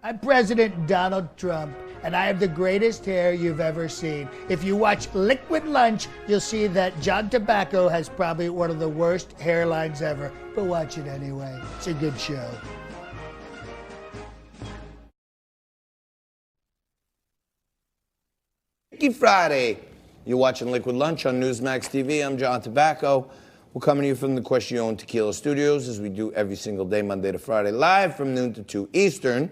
I'm President Donald Trump, and I have the greatest hair you've ever seen. If you watch Liquid Lunch, you'll see that John Tobacco has probably one of the worst hairlines ever. But watch it anyway. It's a good show. Freaky Friday. You're watching Liquid Lunch on Newsmax TV. I'm John Tobacco. We're coming to you from the Question Tequila Studios, as we do every single day, Monday to Friday, live from noon to 2 Eastern.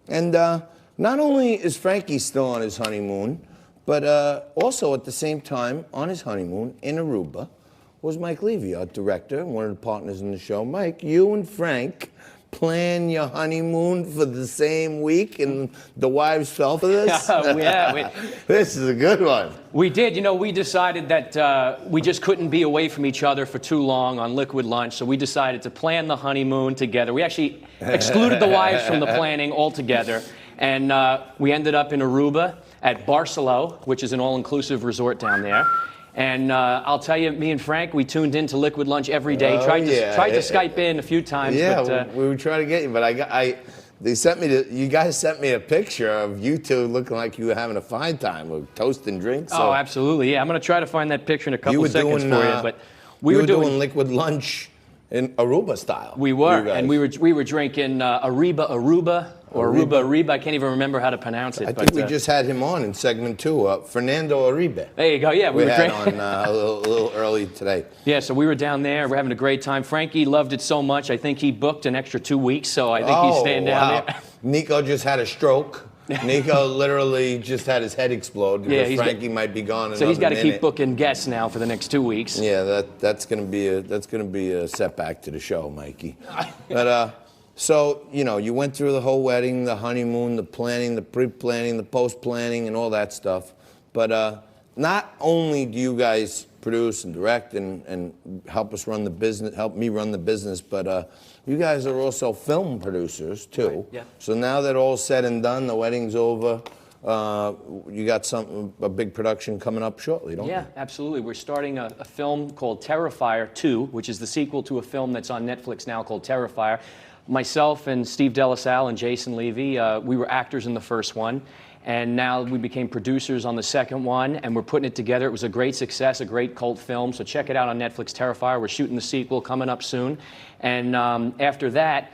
And not only is Frankie still on his honeymoon, but also at the same time on his honeymoon in Aruba was Mike Leavy, our director, and one of the partners in the show. Mike, you and Frank plan your honeymoon for the same week, and the wives fell for this? This is a good one. We did. You know, we decided that we just couldn't be away from each other for too long on Liquid Lunch, so we decided to plan the honeymoon together. We actually excluded the wives from the planning altogether, and we ended up in Aruba at Barceló, which is an all-inclusive resort down there. And I'll tell you, me and Frank, we tuned into Liquid Lunch every day. Tried to Skype in a few times. Yeah, but, we were trying to get you, but you guys sent me a picture of you two looking like you were having a fine time with toasting drinks. So. Oh, absolutely. Yeah, I'm going to try to find that picture in a couple seconds for you. But we were doing Liquid Lunch in Aruba style. We were, and we were drinking Aruba. Or Aruba, I can't even remember how to pronounce it. I think we just had him on in segment 2, Fernando Uribe. There you go, yeah. We had on a little early today. Yeah, so we were down there, we're having a great time. Frankie loved it so much, I think he booked an extra 2 weeks, so I think he's staying down there. Nico just had a stroke. Nico literally just had his head explode because Frankie might be gone. So he's got to keep booking guests now for the next 2 weeks. Yeah, that's gonna be a setback to the show, Mikey. But so, you know, you went through the whole wedding, the honeymoon, the planning, the pre-planning, the post-planning, and all that stuff. But not only do you guys produce and direct and help us run the business, help me run the business, but you guys are also film producers, too. Right, yeah. So now that all's said and done, the wedding's over, you got a big production coming up shortly, don't you? Yeah, absolutely. We're starting a film called Terrifier 2, which is the sequel to a film that's on Netflix now called Terrifier. Myself and Steve Delasalle and Jason Leavy, we were actors in the first one, and now we became producers on the second one, and we're putting it together. It was a great success, a great cult film, so check it out on Netflix, Terrifier. We're shooting the sequel coming up soon, and after that,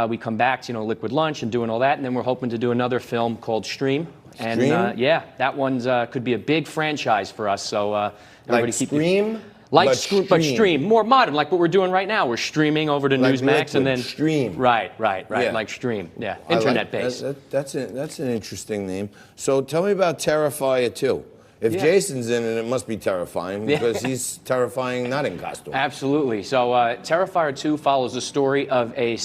we come back to, Liquid Lunch and doing all that, and then we're hoping to do another film called Stream. And yeah, that one's could be a big franchise for us, so everybody keep Scream? But stream, more modern, like what we're doing right now. We're streaming over to Newsmax and then Stream. Right, like Stream, yeah, internet-based. That's an interesting name. So tell me about Terrifier 2. If Jason's in it, it must be terrifying because he's terrifying not in costume. Absolutely. So Terrifier 2 follows the story of a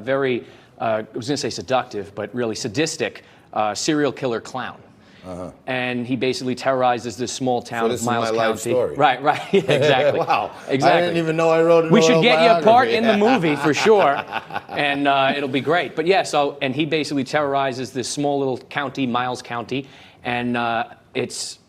very, I was going to say seductive, but really sadistic serial killer clown. And he basically terrorizes this small town of Miles County. Life story. Right, exactly. Wow, exactly. I didn't even know I wrote it. We should get you a part in the movie for sure, and it'll be great. But yeah, and he basically terrorizes this small little county, Miles County, and it's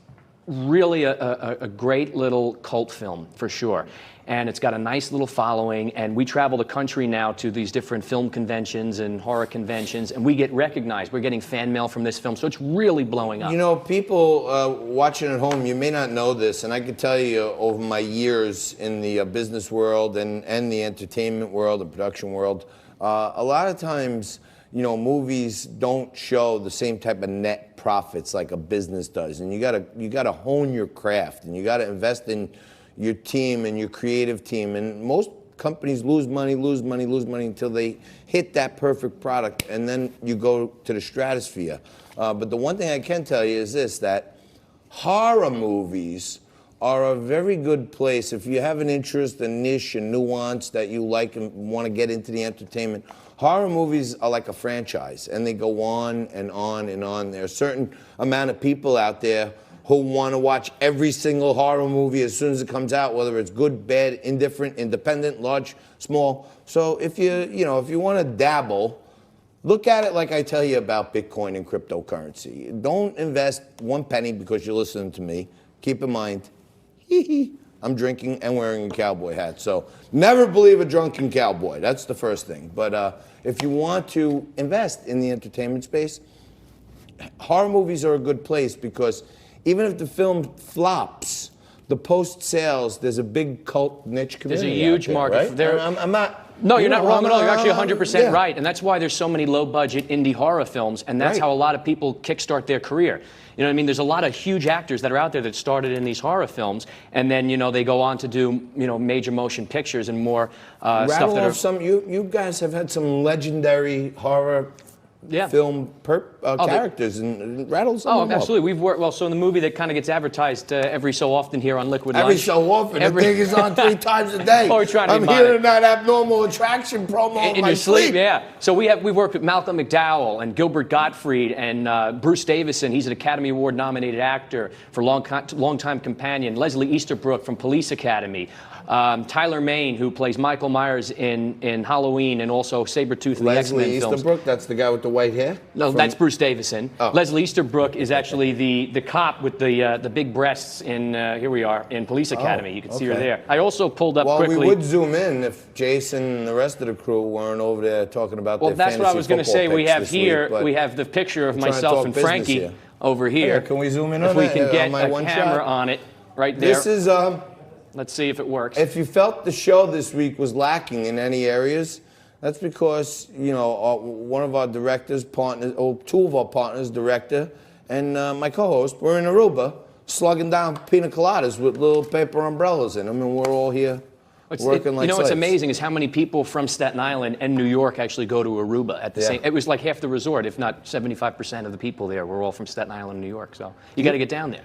really a great little cult film for sure. And it's got a nice little following, and we travel the country now to these different film conventions and horror conventions, and we get recognized. We're getting fan mail from this film, so it's really blowing up. You know, people watching at home, you may not know this, and I can tell you over my years in the business world and the entertainment world, the production world, a lot of times, movies don't show the same type of net profits like a business does, and you gotta hone your craft, and you gotta invest in your team and your creative team. And most companies lose money until they hit that perfect product, and then you go to the stratosphere. But the one thing I can tell you is this, that horror movies are a very good place if you have an interest, a niche, a nuance that you like and want to get into the entertainment. Horror movies are like a franchise, and they go on and on and on. There are a certain amount of people out there who want to watch every single horror movie as soon as it comes out, whether it's good, bad, indifferent, independent, large, small. So if you want to dabble, look at it like I tell you about Bitcoin and cryptocurrency. Don't invest 1 penny because you're listening to me. Keep in mind, I'm drinking and wearing a cowboy hat. So never believe a drunken cowboy. That's the first thing. But if you want to invest in the entertainment space, horror movies are a good place because even if the film flops, the post sales, there's a big cult niche community. There's a huge market. Right? I'm not. No, you're not wrong at all. You're actually 100% yeah. right. And that's why there's so many low-budget indie horror films, and that's Right. how a lot of people kickstart their career. You know what I mean? There's a lot of huge actors that are out there that started in these horror films, and then, you know, they go on to do, you know, major motion pictures and more stuff Rattle that off are... some. You guys have had some legendary horror Yeah. film characters and rattle some Oh, of them up. absolutely. We've worked, well, so in the movie that kind of gets advertised every so often here on Liquid Every Lunch. so often. The thing is on 3 times a day. Oh, we're trying to I'm be hearing modern. that abnormal attraction promo In my your sleep, yeah. So we've worked with Malcolm McDowell and Gilbert Gottfried and Bruce Davison. He's an Academy Award nominated actor for Longtime Companion. Leslie Easterbrook from Police Academy. Tyler Mane, who plays Michael Myers in Halloween and also Sabretooth in the X-Men Leslie films. Easterbrook, that's the guy with the white hair? No, that's Bruce Davison. Oh. Leslie Easterbrook is actually the cop with the big breasts in, here we are, in Police Academy. You can see her okay. there. I also pulled up Well, quickly. we would zoom in if Jason and the rest of the crew weren't over there talking about Well, their that's what I was going to say. We have here, week, we have the picture of we're trying to myself talk and business Frankie here. over here. Yeah, can we zoom in if on we that, can on get my a one camera shot? on it right there. This is, Let's see if it works. if you felt the show this week was lacking in any areas, that's because, you know, one of our directors, partners, or 2 of our partners, director, and my co-host, were in Aruba slugging down pina coladas with little paper umbrellas in them, and we're all here working like you know what's slaves. amazing is how many people from Staten Island and New York actually go to Aruba at the same. It was like half the resort, if not 75% of the people there were all from Staten Island and New York. So you got to get down there.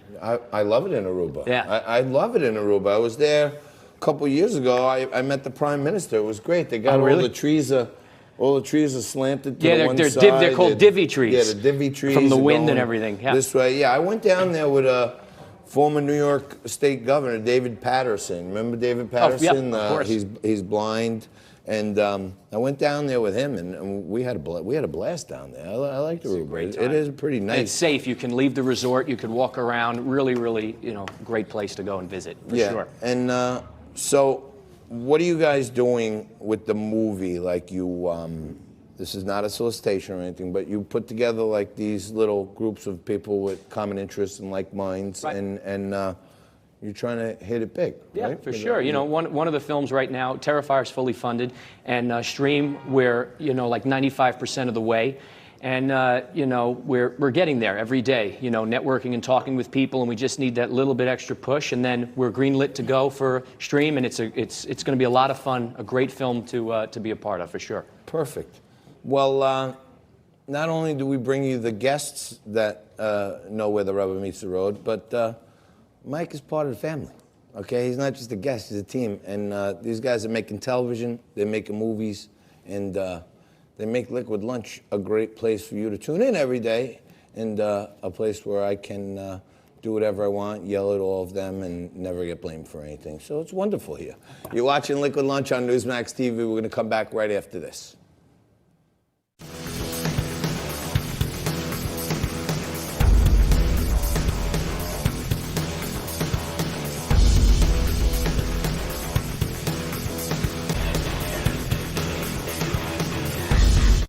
I love it in Aruba. Yeah. I love it in Aruba. I was there a couple years ago. I met the Prime Minister. It was great. They got Oh, really? all the trees are slanted to Yeah, the one they're side. they're called divvy trees. Yeah, the divvy trees. From the are wind and going everything, yeah. This way, yeah. I went down there with a former New York State Governor, David Patterson. Remember David Patterson? Of course. He's blind. And I went down there with him, and we had a blast down there. I liked Aruba. great It time. is pretty nice. It's safe. You can leave the resort. You could walk around. Really, really, you know, great place to go and visit for sure. And so, what are you guys doing with the movie? Like this is not a solicitation or anything, but you put together like these little groups of people with common interests and like minds, Right. and you're trying to hit it big. Yeah, right? for sure. You know, one of the films right now, Terrifier's fully funded, and Stream, we're, you know, like 95% of the way. And, you know, we're getting there every day, you know, networking and talking with people, and we just need that little bit extra push, and then we're greenlit to go for Stream, and it's going to be a lot of fun, a great film to be a part of, for sure. Perfect. Well, not only do we bring you the guests that know where the rubber meets the road, but Mike is part of the family. Okay, he's not just a guest; he's a team. And these guys are making television, they're making movies, and they make Liquid Lunch a great place for you to tune in every day, and a place where I can do whatever I want, yell at all of them, and never get blamed for anything. So it's wonderful here. You're watching Liquid Lunch on Newsmax TV. We're going to come back right after this.